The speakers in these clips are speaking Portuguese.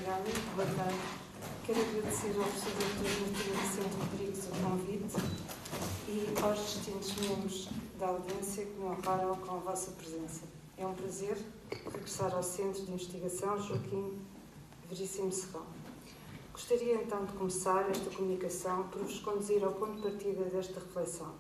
Obrigada, boa tarde. Quero agradecer ao professor Dr. Martim Vicente Rodrigues o convite e aos distintos membros da audiência que me honraram com a vossa presença. É um prazer regressar ao Centro de Investigação Joaquim Veríssimo Serrão. Gostaria então de começar esta comunicação por vos conduzir ao ponto de partida desta reflexão.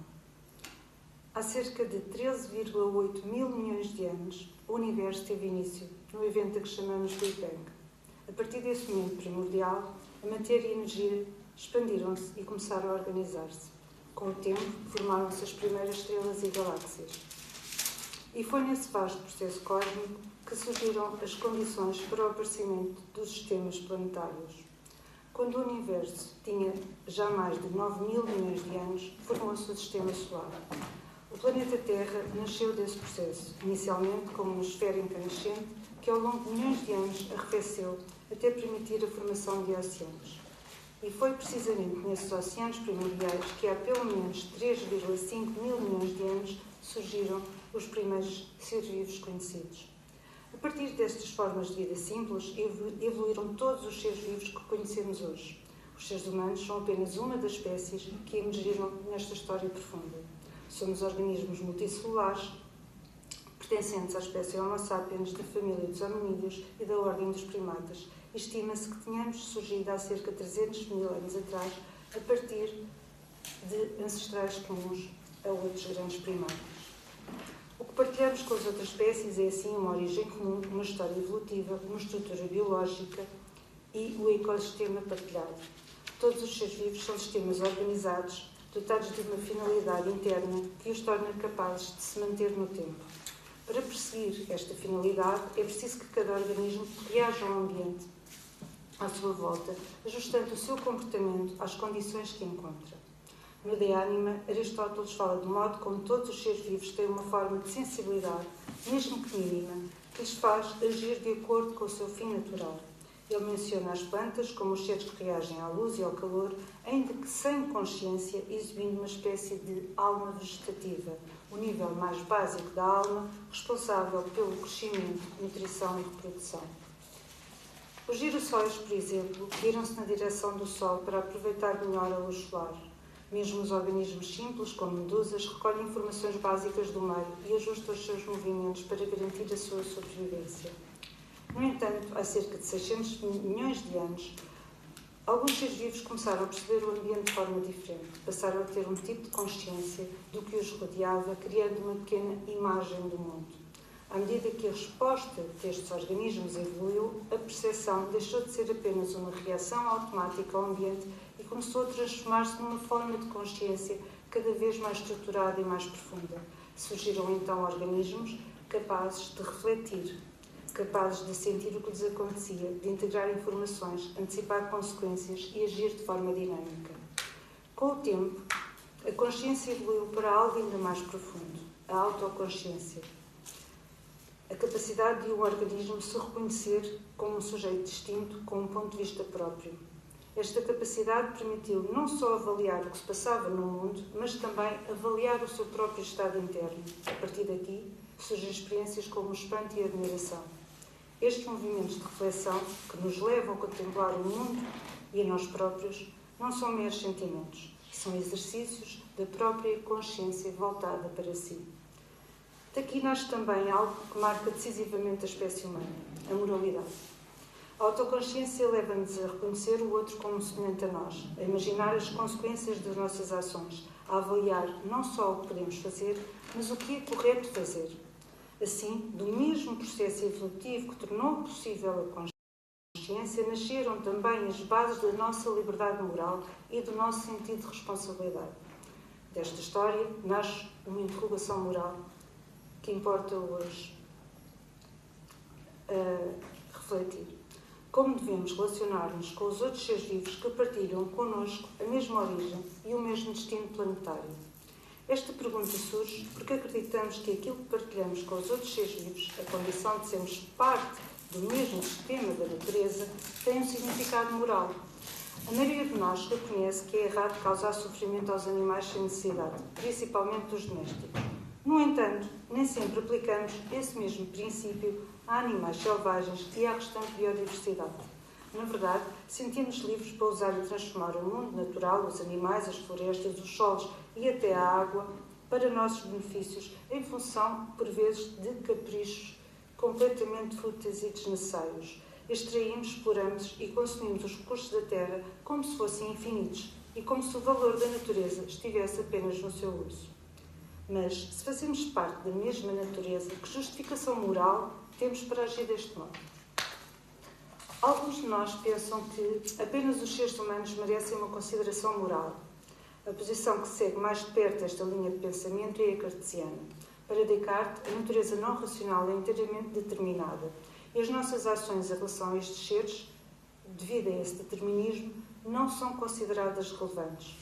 Há cerca de 13,8 mil milhões de anos, o universo teve início no evento a que chamamos Big Bang. A partir desse momento primordial, a matéria e a energia expandiram-se e começaram a organizar-se. Com o tempo, formaram-se as primeiras estrelas e galáxias. E foi nesse vasto processo cósmico que surgiram as condições para o aparecimento dos sistemas planetários. Quando o universo tinha já mais de 9 mil milhões de anos, formou-se o Sistema Solar. O planeta Terra nasceu desse processo, inicialmente como uma esfera incandescente que ao longo de milhões de anos arrefeceu até permitir a formação de oceanos. E foi precisamente nesses oceanos primordiais que há pelo menos 3,5 mil milhões de anos surgiram os primeiros seres vivos conhecidos. A partir destas formas de vida simples, evoluíram todos os seres vivos que conhecemos hoje. Os seres humanos são apenas uma das espécies que emergiram nesta história profunda. Somos organismos multicelulares, pertencentes à espécie Homo sapiens, da família dos hominídeos e da ordem dos primatas. Estima-se que tenhamos surgido há cerca de 300 mil anos atrás, a partir de ancestrais comuns a outros grandes primatas. O que partilhamos com as outras espécies é, assim, uma origem comum, uma história evolutiva, uma estrutura biológica e o ecossistema partilhado. Todos os seres vivos são sistemas organizados, dotados de uma finalidade interna que os torna capazes de se manter no tempo. Para perseguir esta finalidade, é preciso que cada organismo reaja ao ambiente à sua volta, ajustando o seu comportamento às condições que encontra. No De Anima, Aristóteles fala do modo como todos os seres vivos têm uma forma de sensibilidade, mesmo que mínima, que lhes faz agir de acordo com o seu fim natural. Ele menciona as plantas como os seres que reagem à luz e ao calor, ainda que sem consciência, exibindo uma espécie de alma vegetativa, o nível mais básico da alma, responsável pelo crescimento, nutrição e reprodução. Os girassóis, por exemplo, viram-se na direção do Sol para aproveitar melhor a luz solar. Mesmo os organismos simples, como medusas, recolhem informações básicas do meio e ajustam os seus movimentos para garantir a sua sobrevivência. No entanto, há cerca de 600 milhões de anos, alguns seres vivos começaram a perceber o ambiente de forma diferente. Passaram a ter um tipo de consciência do que os rodeava, criando uma pequena imagem do mundo. À medida que a resposta destes organismos evoluiu, a percepção deixou de ser apenas uma reação automática ao ambiente e começou a transformar-se numa forma de consciência cada vez mais estruturada e mais profunda. Surgiram então organismos capazes de refletir, capazes de sentir o que lhes acontecia, de integrar informações, antecipar consequências e agir de forma dinâmica. Com o tempo, a consciência evoluiu para algo ainda mais profundo, a autoconsciência. A capacidade de um organismo se reconhecer como um sujeito distinto, com um ponto de vista próprio. Esta capacidade permitiu não só avaliar o que se passava no mundo, mas também avaliar o seu próprio estado interno. A partir daqui, surgem experiências como o espanto e a admiração. Estes movimentos de reflexão, que nos levam a contemplar o mundo e a nós próprios, não são meros sentimentos, são exercícios da própria consciência voltada para si. Daqui nasce também algo que marca decisivamente a espécie humana, a moralidade. A autoconsciência leva-nos a reconhecer o outro como semelhante a nós, a imaginar as consequências das nossas ações, a avaliar não só o que podemos fazer, mas o que é correto fazer. Assim, do mesmo processo evolutivo que tornou possível a consciência, nasceram também as bases da nossa liberdade moral e do nosso sentido de responsabilidade. Desta história nasce uma interrogação moral que importa hoje refletir. Como devemos relacionar-nos com os outros seres vivos que partilham connosco a mesma origem e o mesmo destino planetário? Esta pergunta surge porque acreditamos que aquilo que partilhamos com os outros seres vivos, a condição de sermos parte do mesmo sistema da natureza, tem um significado moral. A maioria de nós reconhece que é errado causar sofrimento aos animais sem necessidade, principalmente dos domésticos. No entanto, nem sempre aplicamos esse mesmo princípio a animais selvagens e à restante biodiversidade. Na verdade, sentimos livres para usar e transformar o mundo natural, os animais, as florestas, os solos e até a água para nossos benefícios, em função, por vezes, de caprichos completamente fúteis e desnecessários. Extraímos, exploramos e consumimos os recursos da Terra como se fossem infinitos e como se o valor da natureza estivesse apenas no seu uso. Mas, se fazemos parte da mesma natureza, que justificação moral temos para agir deste modo? Alguns de nós pensam que apenas os seres humanos merecem uma consideração moral. A posição que segue mais de perto esta linha de pensamento é a cartesiana. Para Descartes, a natureza não racional é inteiramente determinada e as nossas ações em relação a estes seres, devido a esse determinismo, não são consideradas relevantes.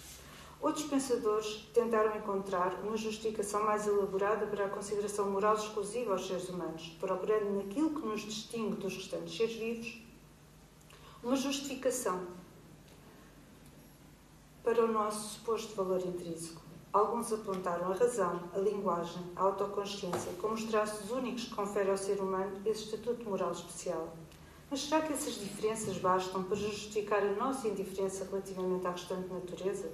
Outros pensadores tentaram encontrar uma justificação mais elaborada para a consideração moral exclusiva aos seres humanos, procurando naquilo que nos distingue dos restantes seres vivos uma justificação para o nosso suposto valor intrínseco. Alguns apontaram a razão, a linguagem, a autoconsciência como os traços únicos que conferem ao ser humano esse estatuto moral especial. Mas será que essas diferenças bastam para justificar a nossa indiferença relativamente à restante natureza?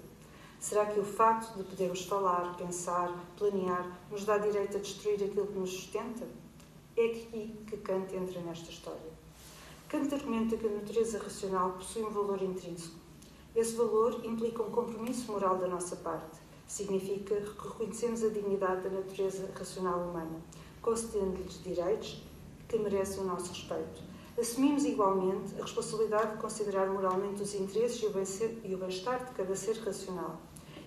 Será que o facto de podermos falar, pensar, planear, nos dá direito a destruir aquilo que nos sustenta? É aqui que Kant entra nesta história. Kant argumenta que a natureza racional possui um valor intrínseco. Esse valor implica um compromisso moral da nossa parte. Significa que reconhecemos a dignidade da natureza racional humana, concedendo-lhes direitos que merecem o nosso respeito. Assumimos igualmente a responsabilidade de considerar moralmente os interesses e o bem-estar de cada ser racional.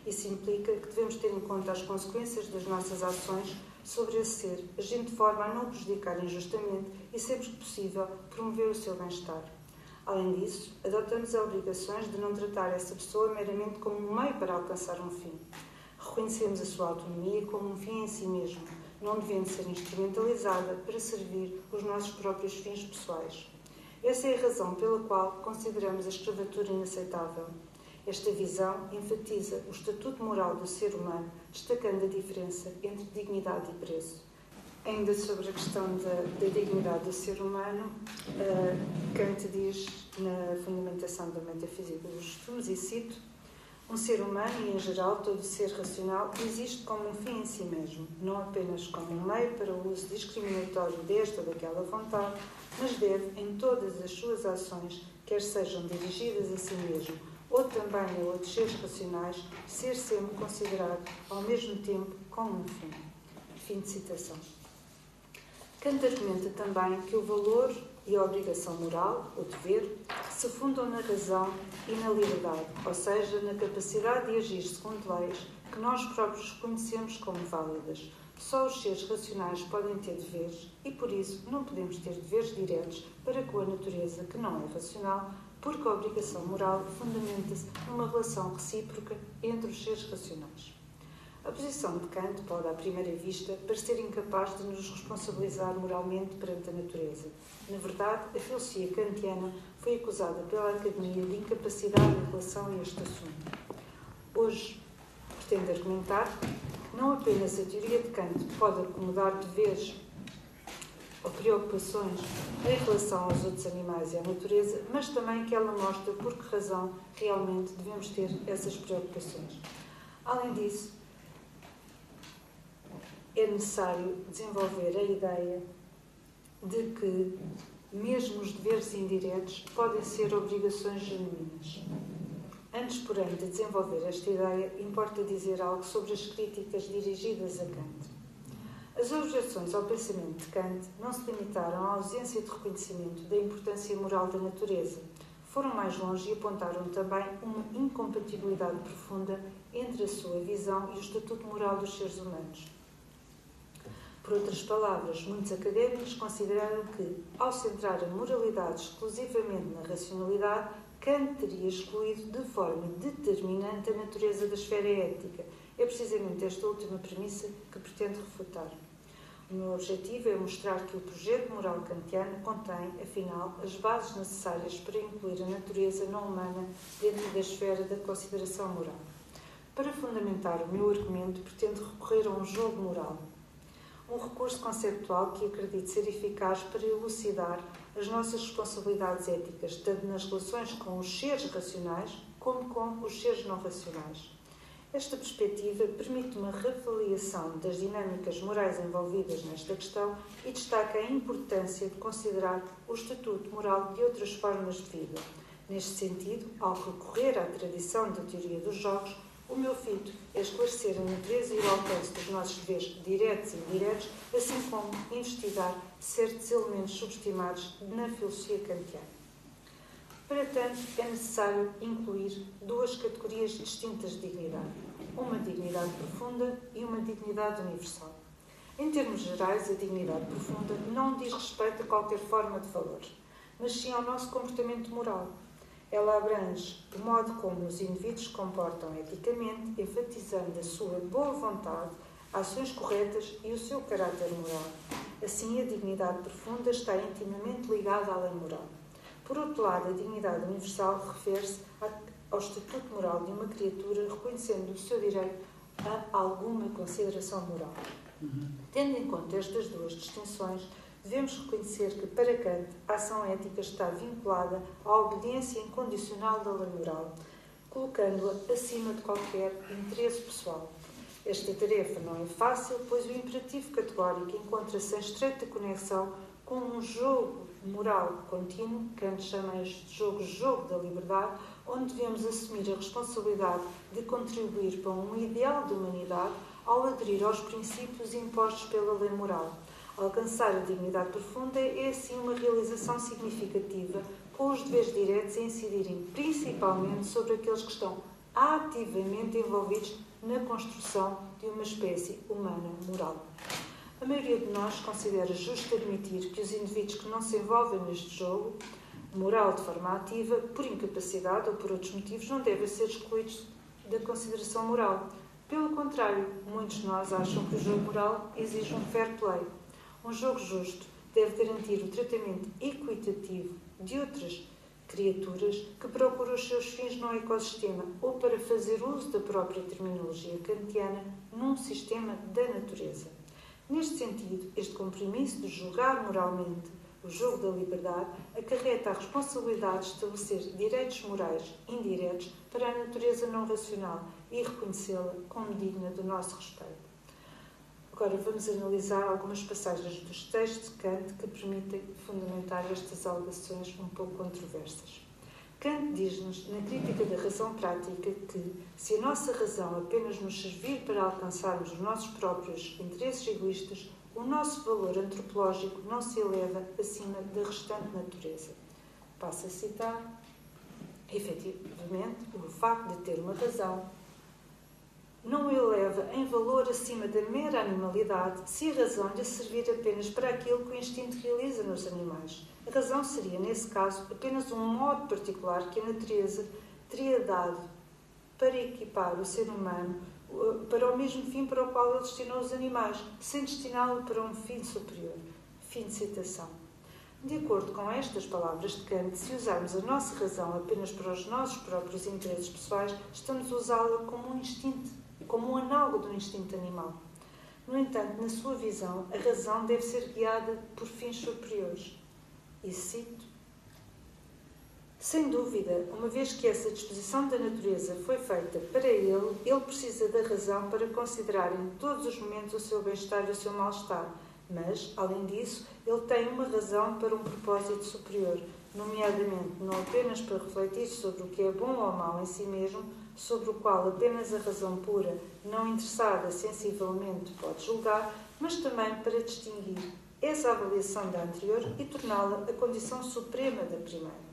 Isso implica que devemos ter em conta as consequências das nossas ações sobre esse ser, agindo de forma a não prejudicar injustamente e, sempre que possível, promover o seu bem-estar. Além disso, adotamos as obrigações de não tratar essa pessoa meramente como um meio para alcançar um fim. Reconhecemos a sua autonomia como um fim em si mesmo, não devendo ser instrumentalizada para servir os nossos próprios fins pessoais. Essa é a razão pela qual consideramos a escravatura inaceitável. Esta visão enfatiza o estatuto moral do ser humano, destacando a diferença entre dignidade e preço. Ainda sobre a questão da dignidade do ser humano, Kant diz na fundamentação da metafísica dos estudos, e cito: um ser humano, e em geral todo ser racional, existe como um fim em si mesmo, não apenas como um meio para o uso discriminatório desta ou daquela vontade, mas deve, em todas as suas ações, quer sejam dirigidas a si mesmo, ou também a outros seres racionais, ser sempre considerado, ao mesmo tempo, como um fim. Fim de citação. Kant argumenta também que o valor e a obrigação moral, o dever, se fundam na razão e na liberdade, ou seja, na capacidade de agir segundo leis que nós próprios reconhecemos como válidas. Só os seres racionais podem ter deveres e, por isso, não podemos ter deveres diretos para com a natureza que não é racional, porque a obrigação moral fundamenta-se numa relação recíproca entre os seres racionais. A posição de Kant pode, à primeira vista, parecer incapaz de nos responsabilizar moralmente perante a natureza. Na verdade, a filosofia kantiana foi acusada pela Academia de incapacidade em relação a este assunto. Hoje, pretendo argumentar que não apenas a teoria de Kant pode acomodar deveres ou preocupações em relação aos outros animais e à natureza, mas também que ela mostra por que razão realmente devemos ter essas preocupações. Além disso, é necessário desenvolver a ideia de que mesmo os deveres indiretos podem ser obrigações genuínas. Antes, porém, de desenvolver esta ideia, importa dizer algo sobre as críticas dirigidas a Kant. As objeções ao pensamento de Kant não se limitaram à ausência de reconhecimento da importância moral da natureza. Foram mais longe e apontaram também uma incompatibilidade profunda entre a sua visão e o estatuto moral dos seres humanos. Por outras palavras, muitos académicos consideraram que, ao centrar a moralidade exclusivamente na racionalidade, Kant teria excluído de forma determinante a natureza da esfera ética. É precisamente esta última premissa que pretendo refutar. O meu objetivo é mostrar que o projeto moral kantiano contém, afinal, as bases necessárias para incluir a natureza não humana dentro da esfera da consideração moral. Para fundamentar o meu argumento, pretendo recorrer a um jogo moral. Um recurso conceptual que acredito ser eficaz para elucidar as nossas responsabilidades éticas, tanto nas relações com os seres racionais como com os seres não racionais. Esta perspectiva permite uma reavaliação das dinâmicas morais envolvidas nesta questão e destaca a importância de considerar o estatuto moral de outras formas de vida. Neste sentido, ao recorrer à tradição da teoria dos jogos, o meu fito é esclarecer a natureza e o alcance dos nossos deveres diretos e indiretos, assim como investigar certos elementos subestimados na filosofia kantiana. Para tanto, é necessário incluir duas categorias distintas de dignidade, uma dignidade profunda e uma dignidade universal. Em termos gerais, a dignidade profunda não diz respeito a qualquer forma de valor, mas sim ao nosso comportamento moral. Ela abrange o modo como os indivíduos se comportam eticamente, enfatizando a sua boa vontade, ações corretas e o seu caráter moral. Assim, a dignidade profunda está intimamente ligada à lei moral. Por outro lado, a dignidade universal refere-se ao estatuto moral de uma criatura, reconhecendo o seu direito a alguma consideração moral. Tendo em conta estas duas distinções, devemos reconhecer que, para Kant, a ação ética está vinculada à obediência incondicional da lei moral, colocando-a acima de qualquer interesse pessoal. Esta tarefa não é fácil, pois o imperativo categórico encontra-se em estreita conexão com um jogo moral contínuo, Kant chama este jogo da liberdade, onde devemos assumir a responsabilidade de contribuir para um ideal de humanidade ao aderir aos princípios impostos pela lei moral. Alcançar a dignidade profunda é, assim, uma realização significativa, com os deveres diretos a incidirem principalmente sobre aqueles que estão ativamente envolvidos na construção de uma espécie humana moral. A maioria de nós considera justo admitir que os indivíduos que não se envolvem neste jogo moral de forma ativa, por incapacidade ou por outros motivos, não devem ser excluídos da consideração moral. Pelo contrário, muitos de nós acham que o jogo moral exige um fair play. Um jogo justo deve garantir o tratamento equitativo de outras criaturas que procuram os seus fins no ecossistema ou, para fazer uso da própria terminologia kantiana, num sistema da natureza. Neste sentido, este compromisso de julgar moralmente o jogo da liberdade acarreta a responsabilidade de estabelecer direitos morais indiretos para a natureza não racional e reconhecê-la como digna do nosso respeito. Agora vamos analisar algumas passagens dos textos de Kant que permitem fundamentar estas alegações um pouco controversas. Kant diz-nos, na crítica da razão prática, que, se a nossa razão apenas nos servir para alcançarmos os nossos próprios interesses egoístas, o nosso valor antropológico não se eleva acima da restante natureza. Passo a citar. Efetivamente, o facto de ter uma razão não o eleva em valor acima da mera animalidade se a razão lhe servir apenas para aquilo que o instinto realiza nos animais. A razão seria, nesse caso, apenas um modo particular que a natureza teria dado para equipar o ser humano para o mesmo fim para o qual ele destinou os animais, sem destiná-lo para um fim superior. Fim de citação. De acordo com estas palavras de Kant, se usarmos a nossa razão apenas para os nossos próprios interesses pessoais, estamos a usá-la como um instinto, como um análogo do instinto animal. No entanto, na sua visão, a razão deve ser guiada por fins superiores. E cito: sem dúvida, uma vez que essa disposição da natureza foi feita para ele, ele precisa da razão para considerar em todos os momentos o seu bem-estar e o seu mal-estar. Mas, além disso, ele tem uma razão para um propósito superior, nomeadamente não apenas para refletir sobre o que é bom ou mau em si mesmo, sobre o qual apenas a razão pura, não interessada sensivelmente, pode julgar, mas também para distinguir essa avaliação da anterior e torná-la a condição suprema da primeira.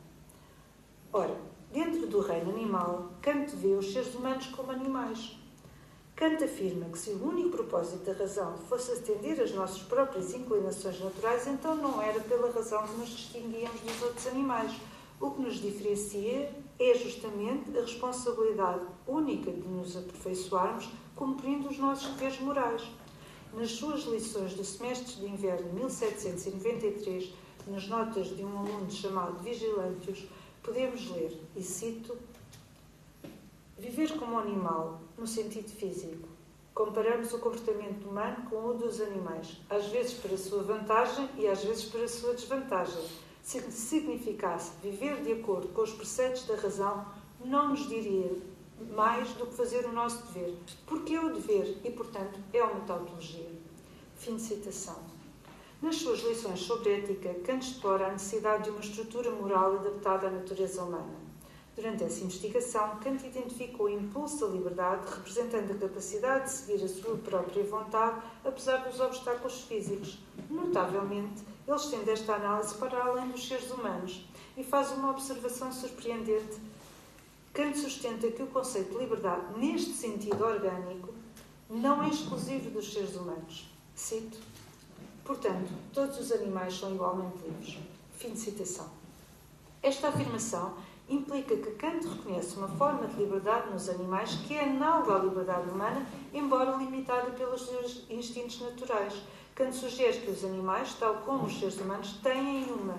Ora, dentro do reino animal, Kant vê os seres humanos como animais. Kant afirma que se o único propósito da razão fosse atender às nossas próprias inclinações naturais, então não era pela razão que nos distinguíamos dos outros animais. O que nos diferencia é justamente a responsabilidade única de nos aperfeiçoarmos cumprindo os nossos deveres morais. Nas suas lições do semestre de inverno de 1793, nas notas de um aluno chamado Vigilantius, podemos ler, e cito: viver como animal, no sentido físico. Comparamos o comportamento humano com o dos animais, às vezes para a sua vantagem e às vezes para a sua desvantagem. Se significasse viver de acordo com os preceitos da razão, não nos diria mais do que fazer o nosso dever, porque é o dever e, portanto, é uma tautologia. Fim de citação. Nas suas lições sobre ética, Kant explora a necessidade de uma estrutura moral adaptada à natureza humana. Durante essa investigação, Kant identificou o impulso da liberdade, representando a capacidade de seguir a sua própria vontade, apesar dos obstáculos físicos. Notavelmente, ele estende esta análise para além dos seres humanos e faz uma observação surpreendente. Kant sustenta que o conceito de liberdade, neste sentido orgânico, não é exclusivo dos seres humanos. Cito: portanto, todos os animais são igualmente livres. Fim de citação. Esta afirmação implica que Kant reconhece uma forma de liberdade nos animais que é análoga à liberdade humana, embora limitada pelos seus instintos naturais. Kant sugere que os animais, tal como os seres humanos, têm uma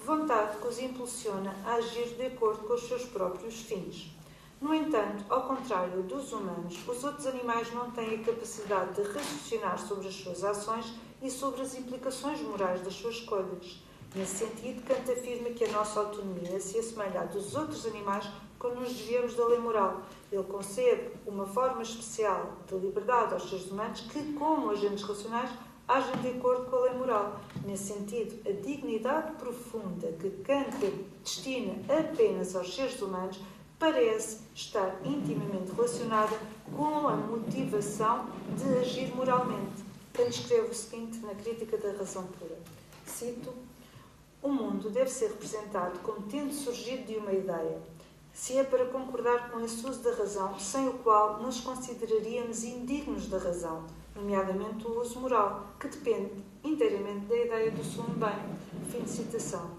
vontade que os impulsiona a agir de acordo com os seus próprios fins. No entanto, ao contrário dos humanos, os outros animais não têm a capacidade de raciocinar sobre as suas ações e sobre as implicações morais das suas escolhas. Nesse sentido, Kant afirma que a nossa autonomia se assemelha à dos outros animais quando nos desviamos da lei moral. Ele concede uma forma especial de liberdade aos seres humanos que, como agentes racionais, agem de acordo com a lei moral. Nesse sentido, a dignidade profunda que Kant destina apenas aos seres humanos parece estar intimamente relacionada com a motivação de agir moralmente. Kant escreve o seguinte na Crítica da Razão Pura. Cito: o mundo deve ser representado como tendo surgido de uma ideia, se é para concordar com esse uso da razão, sem o qual nos consideraríamos indignos da razão, nomeadamente o uso moral, que depende inteiramente da ideia do sumo bem. Fim de citação.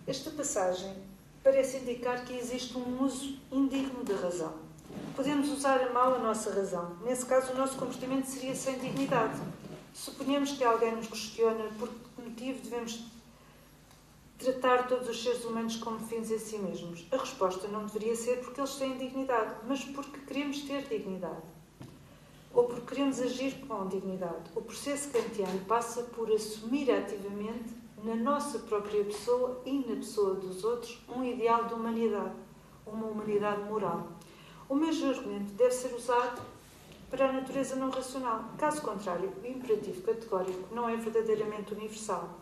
Esta passagem parece indicar que existe um uso indigno da razão. Podemos usar a mal a nossa razão. Nesse caso, o nosso comportamento seria sem dignidade. Suponhamos que alguém nos questiona por que motivo devemos tratar todos os seres humanos como fins em si mesmos. A resposta não deveria ser porque eles têm dignidade, mas porque queremos ter dignidade. Ou porque queremos agir com dignidade. O processo kantiano passa por assumir ativamente, na nossa própria pessoa e na pessoa dos outros, um ideal de humanidade, uma humanidade moral. O mesmo argumento deve ser usado para a natureza não racional. Caso contrário, o imperativo categórico não é verdadeiramente universal.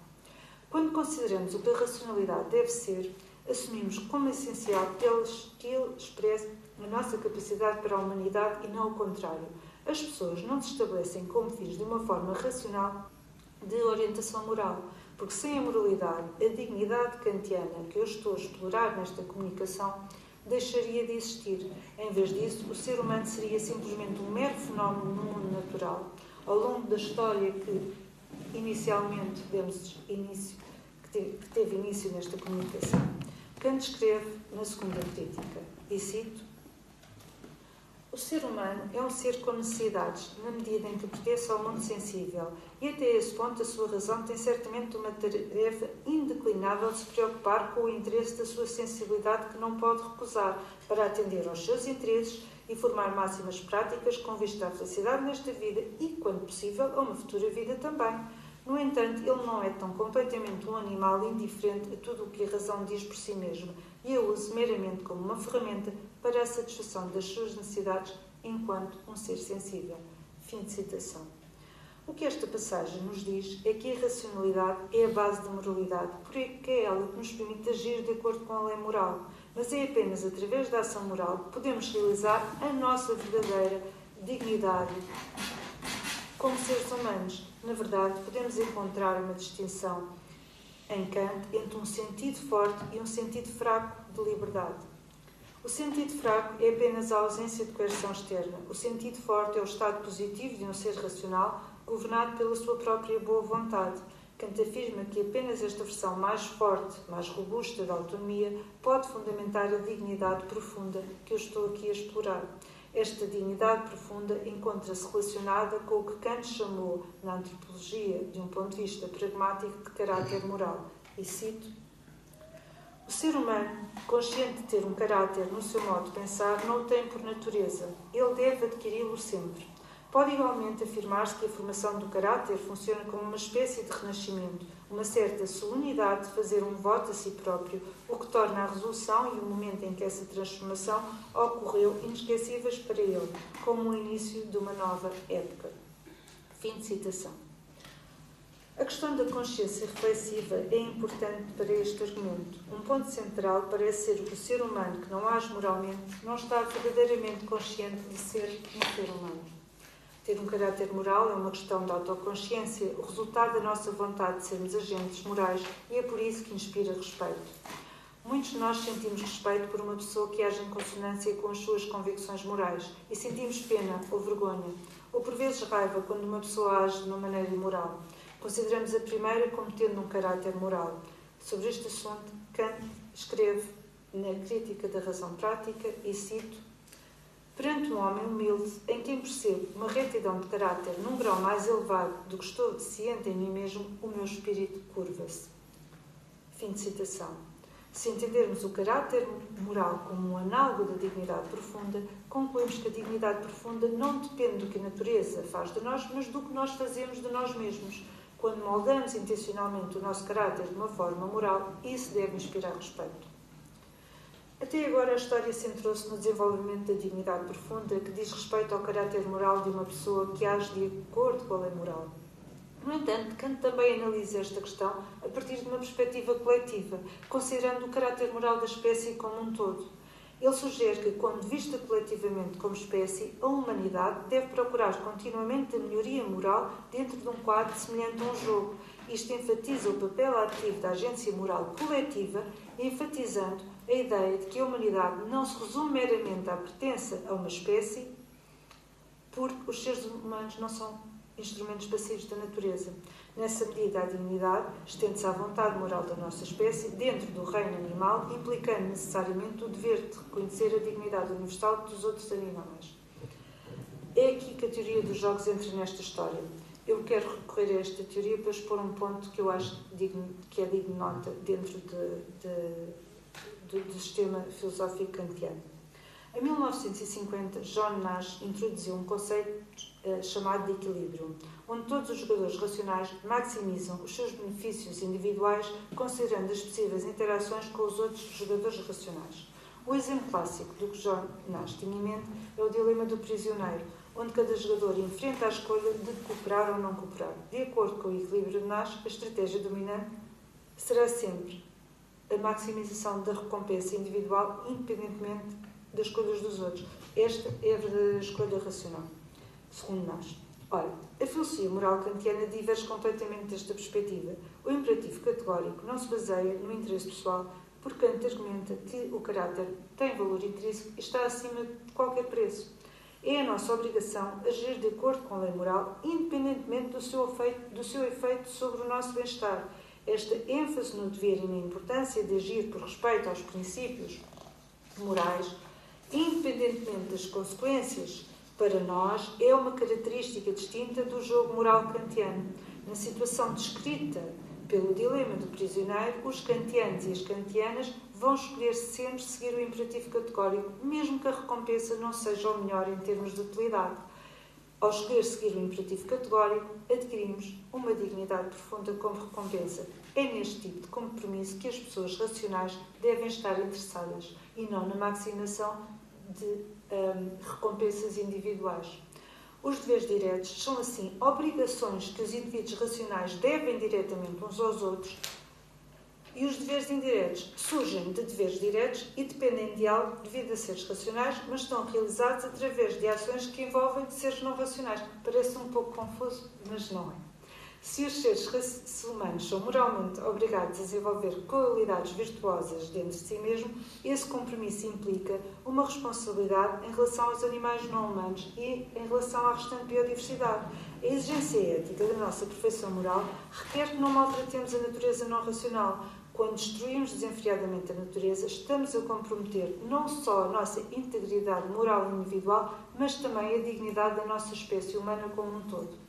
Quando consideramos o que a racionalidade deve ser, assumimos como essencial que ele expresse a nossa capacidade para a humanidade e não o contrário. As pessoas não se estabelecem como fins de uma forma racional de orientação moral, porque sem a moralidade, a dignidade kantiana que eu estou a explorar nesta comunicação deixaria de existir. Em vez disso, o ser humano seria simplesmente um mero fenómeno no mundo natural. Ao longo da história que inicialmente que teve início nesta comunicação, Kant escreve na segunda crítica, e cito: o ser humano é um ser com necessidades, na medida em que pertence ao mundo sensível, e até esse ponto a sua razão tem certamente uma tarefa indeclinável de se preocupar com o interesse da sua sensibilidade que não pode recusar, para atender aos seus interesses e formar máximas práticas com vista à felicidade nesta vida e, quando possível, a uma futura vida também. No entanto, ele não é tão completamente um animal indiferente a tudo o que a razão diz por si mesma e a usa meramente como uma ferramenta para a satisfação das suas necessidades enquanto um ser sensível. Fim de citação. O que esta passagem nos diz é que a racionalidade é a base da moralidade, porque é ela que nos permite agir de acordo com a lei moral. Mas é apenas através da ação moral que podemos realizar a nossa verdadeira dignidade como seres humanos. Na verdade, podemos encontrar uma distinção em Kant entre um sentido forte e um sentido fraco de liberdade. O sentido fraco é apenas a ausência de coerção externa. O sentido forte é o estado positivo de um ser racional governado pela sua própria boa vontade. Kant afirma que apenas esta versão mais forte, mais robusta da autonomia pode fundamentar a dignidade profunda que eu estou aqui a explorar. Esta dignidade profunda encontra-se relacionada com o que Kant chamou, na antropologia, de um ponto de vista pragmático, de caráter moral. E cito: o ser humano, consciente de ter um caráter no seu modo de pensar, não o tem por natureza. Ele deve adquiri-lo sempre. Pode igualmente afirmar-se que a formação do caráter funciona como uma espécie de renascimento, uma certa solenidade de fazer um voto a si próprio, o que torna a resolução e o momento em que essa transformação ocorreu inesquecíveis para ele, como o início de uma nova época. Fim de citação. A questão da consciência reflexiva é importante para este argumento. Um ponto central parece ser o que o ser humano que não age moralmente não está verdadeiramente consciente de ser um ser humano. Ter um caráter moral é uma questão de autoconsciência, o resultado da nossa vontade de sermos agentes morais, e é por isso que inspira respeito. Muitos de nós sentimos respeito por uma pessoa que age em consonância com as suas convicções morais e sentimos pena ou vergonha, ou por vezes raiva quando uma pessoa age de uma maneira imoral. Consideramos a primeira como tendo um caráter moral. Sobre este assunto, Kant escreve na Crítica da Razão Prática, e cito: perante um homem humilde, em quem percebo uma retidão de caráter num grau mais elevado do que estou ciente em mim mesmo, o meu espírito curva-se. Fim de citação. Se entendermos o caráter moral como um análogo da dignidade profunda, concluímos que a dignidade profunda não depende do que a natureza faz de nós, mas do que nós fazemos de nós mesmos. Quando moldamos intencionalmente o nosso caráter de uma forma moral, isso deve inspirar respeito. Até agora a história centrou-se no desenvolvimento da dignidade profunda, que diz respeito ao caráter moral de uma pessoa que age de acordo com a lei moral. No entanto, Kant também analisa esta questão a partir de uma perspectiva coletiva, considerando o caráter moral da espécie como um todo. Ele sugere que, quando vista coletivamente como espécie, a humanidade deve procurar continuamente a melhoria moral dentro de um quadro semelhante a um jogo. Isto enfatiza o papel ativo da agência moral coletiva, enfatizando a ideia de que a humanidade não se resume meramente à pertença a uma espécie, porque os seres humanos não são instrumentos passivos da natureza. Nessa medida, a dignidade estende-se à vontade moral da nossa espécie dentro do reino animal, implicando necessariamente o dever de reconhecer a dignidade universal dos outros animais. É aqui que a teoria dos jogos entra nesta história. Eu quero recorrer a esta teoria para expor um ponto que eu acho que é digno de nota dentro do sistema filosófico kantiano. Em 1950, John Nash introduziu um conceito chamado de equilíbrio, onde todos os jogadores racionais maximizam os seus benefícios individuais, considerando as possíveis interações com os outros jogadores racionais. O exemplo clássico do que John Nash tinha em mente é o dilema do prisioneiro, onde cada jogador enfrenta a escolha de cooperar ou não cooperar. De acordo com o equilíbrio de Nash, a estratégia dominante será sempre a maximização da recompensa individual, independentemente das escolhas dos outros. Esta é a verdadeira escolha racional, segundo Nash. Ora, a filosofia moral kantiana diverge completamente desta perspectiva. O imperativo categórico não se baseia no interesse pessoal, porque Kant argumenta que o caráter tem valor intrínseco e está acima de qualquer preço. É a nossa obrigação agir de acordo com a lei moral, independentemente do seu efeito sobre o nosso bem-estar. Esta ênfase no dever e na importância de agir por respeito aos princípios morais, independentemente das consequências para nós, é uma característica distinta do jogo moral kantiano. Na situação descrita pelo dilema do prisioneiro, os kantianos e as kantianas vão escolher sempre seguir o imperativo categórico, mesmo que a recompensa não seja o melhor em termos de utilidade. Ao escolher seguir o imperativo categórico, adquirimos uma dignidade profunda como recompensa. É neste tipo de compromisso que as pessoas racionais devem estar interessadas, e não na maximização de recompensas individuais. Os deveres diretos são, assim, obrigações que os indivíduos racionais devem diretamente uns aos outros, e os deveres indiretos surgem de deveres diretos e dependem de algo devido a seres racionais, mas estão realizados através de ações que envolvem seres não racionais. Parece um pouco confuso, mas não é. Se os seres humanos são moralmente obrigados a desenvolver qualidades virtuosas dentro de si mesmo, esse compromisso implica uma responsabilidade em relação aos animais não humanos e em relação à restante biodiversidade. A exigência ética da nossa perfeição moral requer que não maltratemos a natureza não racional. Quando destruímos desenfreadamente a natureza, estamos a comprometer não só a nossa integridade moral e individual, mas também a dignidade da nossa espécie humana como um todo.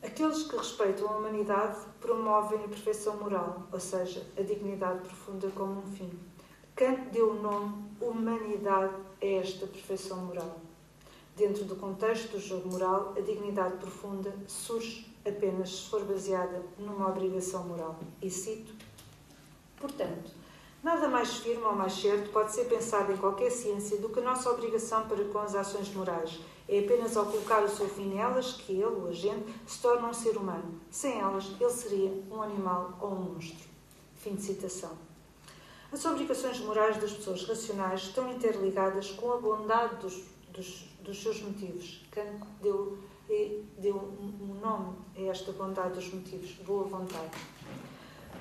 Aqueles que respeitam a humanidade promovem a perfeição moral, ou seja, a dignidade profunda como um fim. Kant deu o nome humanidade a esta perfeição moral. Dentro do contexto do jogo moral, a dignidade profunda surge apenas se for baseada numa obrigação moral. E cito: portanto, nada mais firme ou mais certo pode ser pensado em qualquer ciência do que a nossa obrigação para com as ações morais. É apenas ao colocar o seu fim nelas que ele, o agente, se torna um ser humano. Sem elas, ele seria um animal ou um monstro. Fim de citação. As obrigações morais das pessoas racionais estão interligadas com a bondade dos seus motivos. Kant deu um nome a esta bondade dos motivos, boa vontade.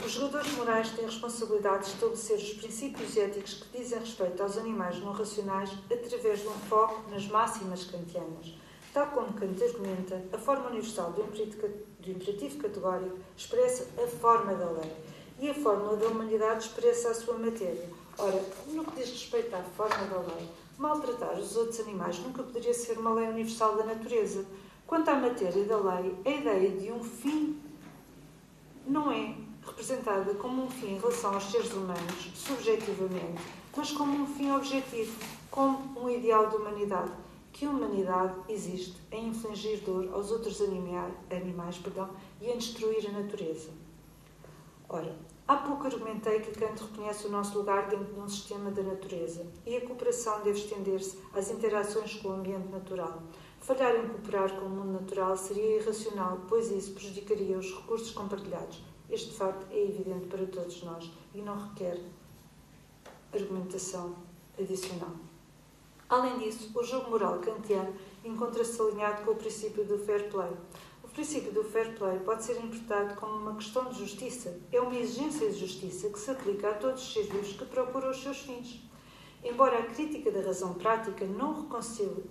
Os jogadores morais têm a responsabilidade de estabelecer os princípios éticos que dizem respeito aos animais não racionais através de um foco nas máximas kantianas. Tal como Kant argumenta, a forma universal do imperativo categórico expressa a forma da lei e a fórmula da humanidade expressa a sua matéria. Ora, no que diz respeito à forma da lei, maltratar os outros animais nunca poderia ser uma lei universal da natureza. Quanto à matéria da lei, a ideia de um fim não é representada como um fim em relação aos seres humanos, subjetivamente, mas como um fim objetivo, como um ideal de humanidade. Que a humanidade existe em infligir dor aos outros animais e em destruir a natureza. Ora, há pouco argumentei que Kant reconhece o nosso lugar dentro de um sistema da natureza e a cooperação deve estender-se às interações com o ambiente natural. Falhar em cooperar com o mundo natural seria irracional, pois isso prejudicaria os recursos compartilhados. Este facto é evidente para todos nós e não requer argumentação adicional. Além disso, o jogo moral kantiano encontra-se alinhado com o princípio do fair play. O princípio do fair play pode ser interpretado como uma questão de justiça. É uma exigência de justiça que se aplica a todos os seres vivos que procuram os seus fins. Embora a crítica da razão prática não reconcilie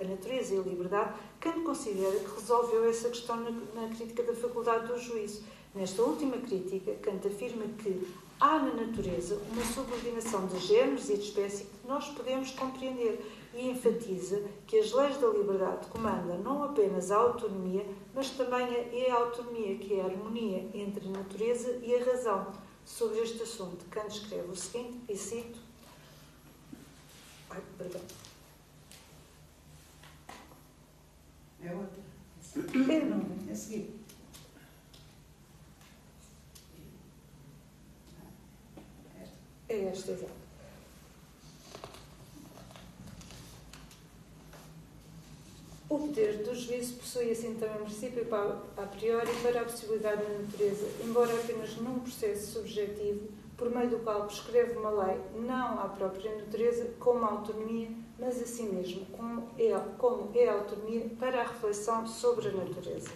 a natureza e a liberdade, Kant considera que resolveu essa questão na crítica da faculdade do juízo. Nesta última crítica, Kant afirma que há na natureza uma subordinação de géneros e de espécie que nós podemos compreender e enfatiza que as leis da liberdade comandam não apenas a autonomia, mas também a autonomia, que é a harmonia entre a natureza e a razão. Sobre este assunto, Kant escreve o seguinte, e cito... É outra. É, não, É a seguir. é esta, exato. O poder do juízo possui assim também um princípio a priori para a possibilidade da natureza, embora apenas num processo subjetivo, por meio do qual prescreve uma lei não à própria natureza como autonomia, mas a si mesmo, como é autonomia para a reflexão sobre a natureza.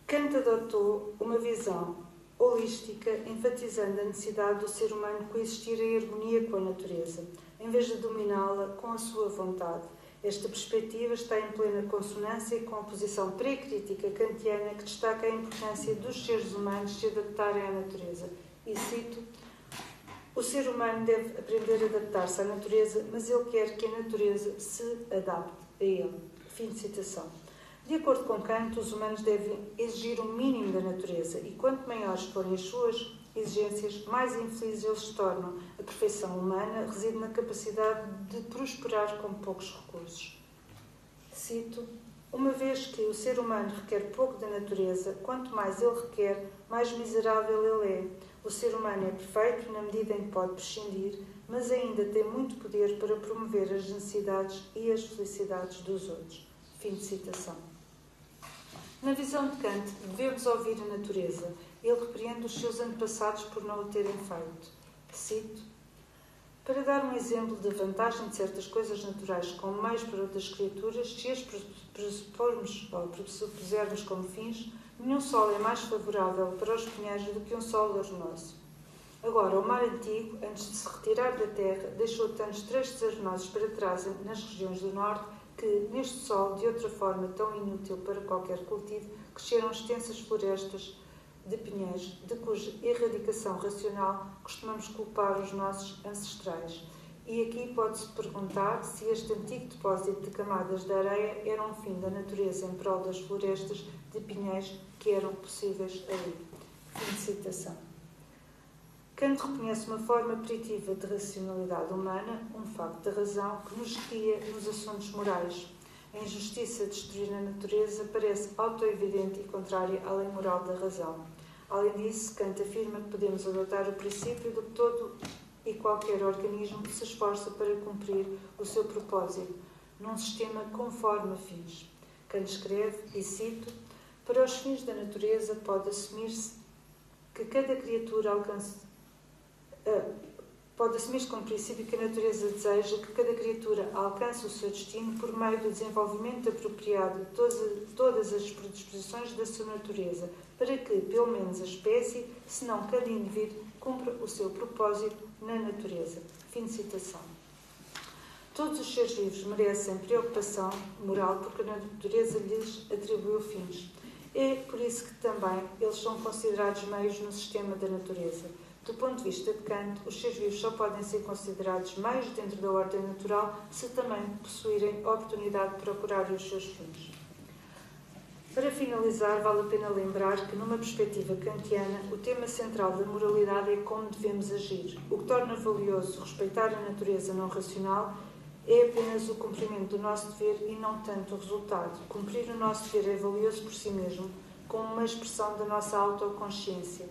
Kant adotou uma visão holística, enfatizando a necessidade do ser humano coexistir em harmonia com a natureza, em vez de dominá-la com a sua vontade. Esta perspectiva está em plena consonância com a posição pré-crítica kantiana que destaca a importância dos seres humanos se adaptarem à natureza. E cito: o ser humano deve aprender a adaptar-se à natureza, mas ele quer que a natureza se adapte a ele. Fim de citação. De acordo com Kant, os humanos devem exigir o mínimo da natureza e quanto maiores forem as suas exigências, mais infelizes eles se tornam. A perfeição humana reside na capacidade de prosperar com poucos recursos. Cito: uma vez que o ser humano requer pouco da natureza, quanto mais ele requer, mais miserável ele é. O ser humano é perfeito na medida em que pode prescindir, mas ainda tem muito poder para promover as necessidades e as felicidades dos outros. Fim de citação. Na visão de Kant, devemos ouvir a natureza. Ele repreende os seus antepassados por não o terem feito. Cito: para dar um exemplo da vantagem de certas coisas naturais como meios para outras criaturas, se as pressupusermos como fins, nenhum solo é mais favorável para os pinheiros do que um solo arenoso. Agora, o mar antigo, antes de se retirar da terra, deixou tantos trechos arenosos para trás nas regiões do norte que, neste solo, de outra forma tão inútil para qualquer cultivo, cresceram extensas florestas de pinheiros, de cuja erradicação racional costumamos culpar os nossos ancestrais. E aqui pode-se perguntar se este antigo depósito de camadas de areia era um fim da natureza em prol das florestas de pinheiros que eram possíveis ali. Fim de citação. Kant reconhece uma forma primitiva de racionalidade humana, um facto da razão que nos guia nos assuntos morais. A injustiça de destruir a natureza parece autoevidente e contrária à lei moral da razão. Além disso, Kant afirma que podemos adotar o princípio de que todo e qualquer organismo se esforça para cumprir o seu propósito, num sistema conforme fins. Kant escreve, e cito, para os fins da natureza pode assumir-se que cada criatura pode assumir-se como princípio que a natureza deseja que cada criatura alcance o seu destino por meio do desenvolvimento apropriado de todas as predisposições da sua natureza, para que, pelo menos, a espécie, se não cada indivíduo, cumpra o seu propósito na natureza. Fim de citação. Todos os seres vivos merecem preocupação moral porque a natureza lhes atribuiu fins. É por isso que também eles são considerados meios no sistema da natureza. Do ponto de vista de Kant, os seres vivos só podem ser considerados meios dentro da ordem natural se também possuírem a oportunidade de procurar os seus fins. Para finalizar, vale a pena lembrar que, numa perspectiva kantiana, o tema central da moralidade é como devemos agir. O que torna valioso respeitar a natureza não racional é apenas o cumprimento do nosso dever e não tanto o resultado. Cumprir o nosso dever é valioso por si mesmo, como uma expressão da nossa autoconsciência,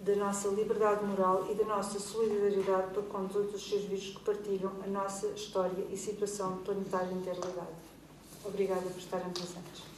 da nossa liberdade moral e da nossa solidariedade para com todos os seres vivos que partilham a nossa história e situação planetária interligada. Obrigada por estarem presentes.